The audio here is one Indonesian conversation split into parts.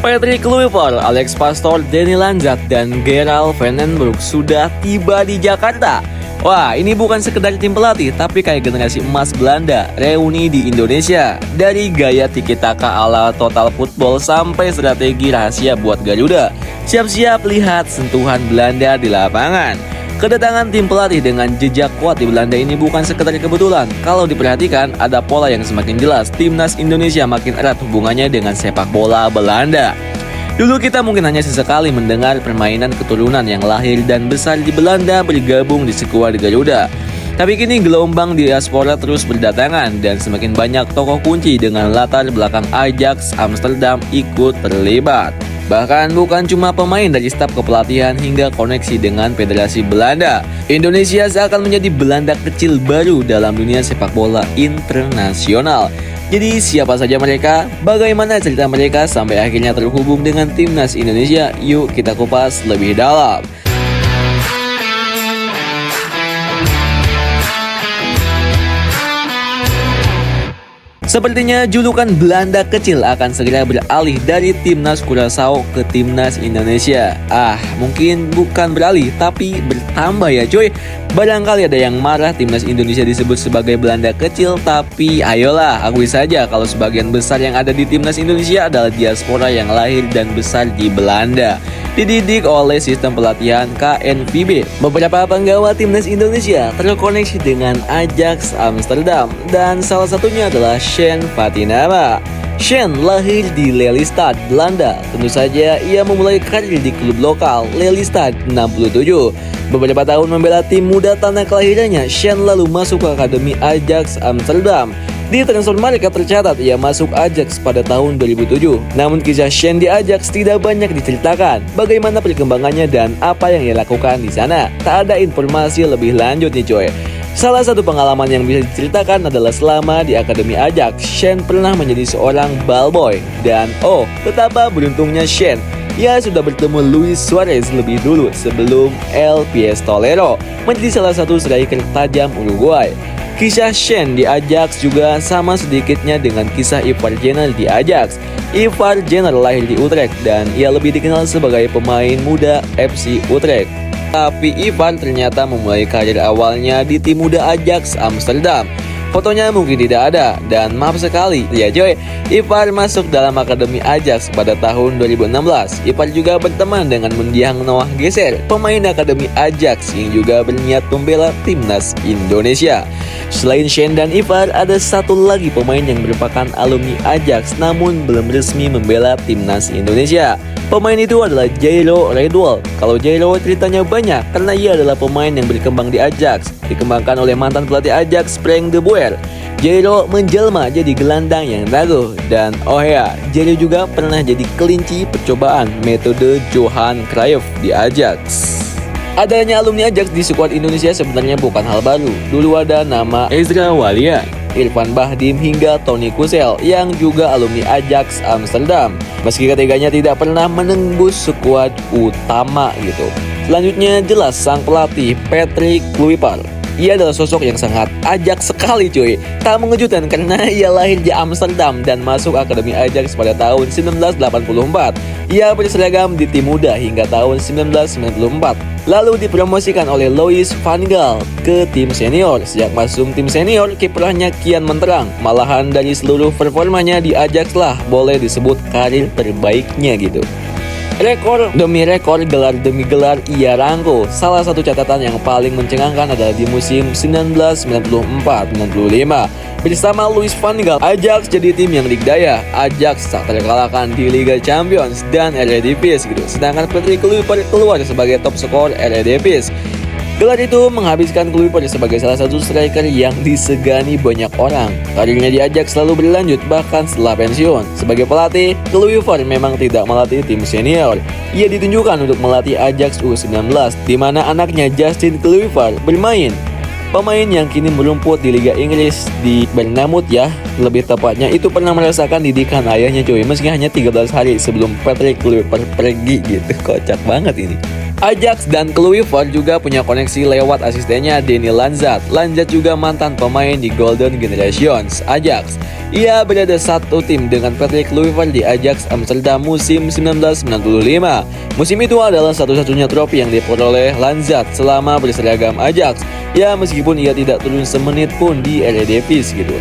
Patrick Kluivert, Alex Pastoor, Danny Lanzat, dan Gerald Van den Broek sudah tiba di Jakarta. Wah, ini bukan sekedar tim pelatih, tapi kayak generasi emas Belanda reuni di Indonesia. Dari gaya tiki-taka ala total football sampai strategi rahasia buat Garuda. Siap-siap lihat sentuhan Belanda di lapangan. Kedatangan tim pelatih dengan jejak kuat di Belanda ini bukan sekedar kebetulan. Kalau diperhatikan, ada pola yang semakin jelas. Timnas Indonesia makin erat hubungannya dengan sepak bola Belanda. Dulu kita mungkin hanya sesekali mendengar permainan keturunan yang lahir dan besar di Belanda bergabung di skuad Garuda. Tapi kini gelombang diaspora terus berdatangan dan semakin banyak tokoh kunci dengan latar belakang Ajax Amsterdam ikut terlibat. Bahkan bukan cuma pemain dari staf kepelatihan hingga koneksi dengan Federasi Belanda. Indonesia seakan menjadi Belanda kecil baru dalam dunia sepak bola internasional. Jadi siapa saja mereka, bagaimana cerita mereka sampai akhirnya terhubung dengan Timnas Indonesia? Yuk kita kupas lebih dalam. Sepertinya julukan Belanda kecil akan segera beralih dari Timnas Curaçao ke Timnas Indonesia. Mungkin bukan beralih, tapi bertambah ya cuy. Barangkali ada yang marah Timnas Indonesia disebut sebagai Belanda kecil, tapi ayolah akui saja kalau sebagian besar yang ada di Timnas Indonesia adalah diaspora yang lahir dan besar di Belanda. Dididik oleh sistem pelatihan KNVB. Beberapa penggawa Timnas Indonesia terkoneksi dengan Ajax Amsterdam dan salah satunya adalah Shen Fatinama. Shen lahir di Lelystad, Belanda. Tentu saja ia memulai karir di klub lokal Lelystad 67. Beberapa tahun membela tim muda tanah kelahirannya, Shen lalu masuk ke Akademi Ajax Amsterdam. Di transfer market tercatat ia masuk Ajax pada tahun 2007. Namun kisah Shen di Ajax tidak banyak diceritakan. Bagaimana perkembangannya dan apa yang ia lakukan di sana? Tak ada informasi lebih lanjut nih coy. Salah satu pengalaman yang bisa diceritakan adalah selama di Akademi Ajax, Shen pernah menjadi seorang ballboy. Dan betapa beruntungnya Shen. Ia sudah bertemu Luis Suarez lebih dulu sebelum El Pistolero menjadi salah satu striker tajam Uruguay. Kisah Shen di Ajax juga sama sedikitnya dengan kisah Ivar Jenner di Ajax. Ivar Jenner lahir di Utrecht dan ia lebih dikenal sebagai pemain muda FC Utrecht. Tapi Ivar ternyata memulai karir awalnya di tim muda Ajax Amsterdam. Fotonya mungkin tidak ada dan maaf sekali ya coy, Ivar masuk dalam Akademi Ajax pada tahun 2016. Ivar juga berteman dengan mendiang Noah Geser, pemain Akademi Ajax yang juga berniat membela Timnas Indonesia. Selain Shen dan Ivar, ada satu lagi pemain yang merupakan alumni Ajax namun belum resmi membela Timnas Indonesia. Pemain itu adalah Jairo Redwall. Kalau Jairo ceritanya banyak karena ia adalah pemain yang berkembang di Ajax, dikembangkan oleh mantan pelatih Ajax Frank de Boer. Jairo menjelma jadi gelandang yang tangguh dan Jairo juga pernah jadi kelinci percobaan metode Johan Cruyff di Ajax. Adanya alumni Ajax di skuad Indonesia sebenarnya bukan hal baru. Dulu ada nama Ezra Walian, Irfan Bahdim hingga Tony Kusel yang juga alumni Ajax Amsterdam. Meski ketiganya tidak pernah menembus skuad utama gitu. Selanjutnya jelas sang pelatih Patrick Kluivert. Ia adalah sosok yang sangat Ajax sekali cuy. Tak mengejutkan karena ia lahir di Amsterdam dan masuk Akademi Ajax pada tahun 1984. Ia berseragam di tim muda hingga tahun 1994. Lalu dipromosikan oleh Louis van Gaal ke tim senior. Sejak masuk tim senior, kiprahnya kian menterang. Malahan dari seluruh performanya di Ajax lah boleh disebut karir terbaiknya gitu. Rekor demi rekor, gelar demi gelar ia rangkul. Salah satu catatan yang paling mencengangkan adalah di musim 1994-95. Bersama Louis van Gaal, Ajax jadi tim yang dikdaya. Ajax tak terkalahkan di Liga Champions dan Eredivisie gitu. Sedangkan Patrick Kluivert keluar sebagai top skor Eredivisie. Gelar itu menghabiskan Kluivert sebagai salah satu striker yang disegani banyak orang. Karirnya di Ajax selalu berlanjut bahkan setelah pensiun. Sebagai pelatih, Kluivert memang tidak melatih tim senior. Ia ditunjukkan untuk melatih Ajax U19, di mana anaknya Justin Kluivert bermain. Pemain yang kini merumput di Liga Inggris di Bournemouth ya, lebih tepatnya itu pernah merasakan didikan ayahnya cuy, meski hanya 13 hari sebelum Patrick Kluivert pergi gitu. Kocak banget ini. Ajax dan Kluivert juga punya koneksi lewat asistennya Denny Lanzat. Lanzat juga mantan pemain di Golden Generations Ajax. Ia berada satu tim dengan Patrick Kluivert di Ajax Amsterdam musim 1995. Musim itu adalah satu-satunya trofi yang diperoleh Lanzat selama berseragam Ajax. Ya, meskipun ia tidak turun semenit pun di Eredivisie gitu.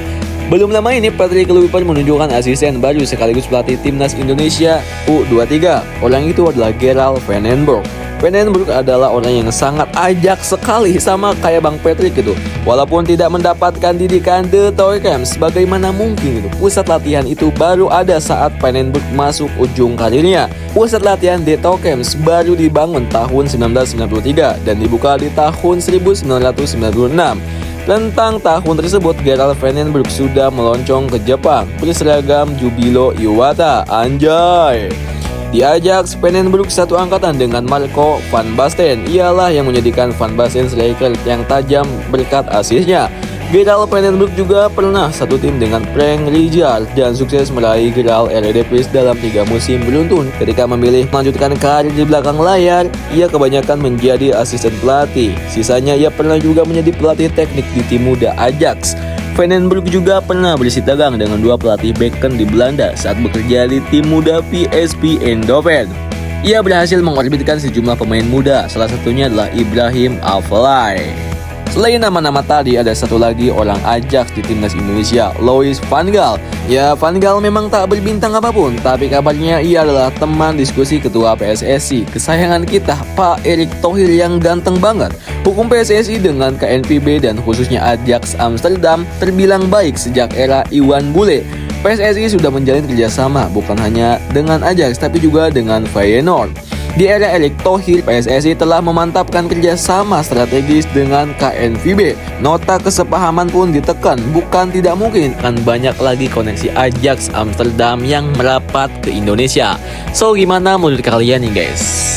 Belum lama ini Patrick Kluivert menunjukkan asisten baru sekaligus pelatih timnas Indonesia U23. Orang itu adalah Gerald van den Berg. Van den Berg adalah orang yang sangat Ajax sekali, sama kayak Bang Patrick gitu. Walaupun tidak mendapatkan didikan The Toy Camps, bagaimana mungkin gitu. Pusat latihan itu baru ada saat Van den Berg masuk ujung karirnya. Pusat latihan The Toy Camps baru dibangun tahun 1993 dan dibuka di tahun 1996. Tentang tahun tersebut, Gerald van den Berg sudah meloncong ke Jepang berseragam Jubilo Iwata. Anjay! Di Ajax, Van den Berg satu angkatan dengan Marco van Basten. Ialah yang menjadikan Van Basten striker yang tajam berkat asisnya. Gerald van den Berg juga pernah satu tim dengan Frank Rijkaard dan sukses meraih gelar Eredivisie dalam 3 musim beruntun. Ketika memilih melanjutkan karir di belakang layar, ia kebanyakan menjadi asisten pelatih. Sisanya ia pernah juga menjadi pelatih teknik di tim muda Ajax. Van den Berg juga pernah berisi tegang dengan 2 pelatih Beken di Belanda saat bekerja di tim muda PSV Eindhoven. Ia berhasil mengorbitkan sejumlah pemain muda, salah satunya adalah Ibrahim Afellay. Selain nama-nama tadi, ada satu lagi orang Ajax di timnas Indonesia, Louis van Gaal. Ya, Van Gaal memang tak berbintang apapun, tapi kabarnya ia adalah teman diskusi ketua PSSI, kesayangan kita, Pak Erick Thohir yang ganteng banget. Hukum PSSI dengan KNVB dan khususnya Ajax Amsterdam terbilang baik sejak era Iwan Bule. PSSI sudah menjalin kerjasama bukan hanya dengan Ajax tapi juga dengan Feyenoord. Di era Erick Thohir, PSSI telah memantapkan kerjasama strategis dengan KNVB. Nota kesepahaman pun ditekan, bukan tidak mungkin akan banyak lagi koneksi Ajax Amsterdam yang merapat ke Indonesia. So, gimana menurut kalian nih guys?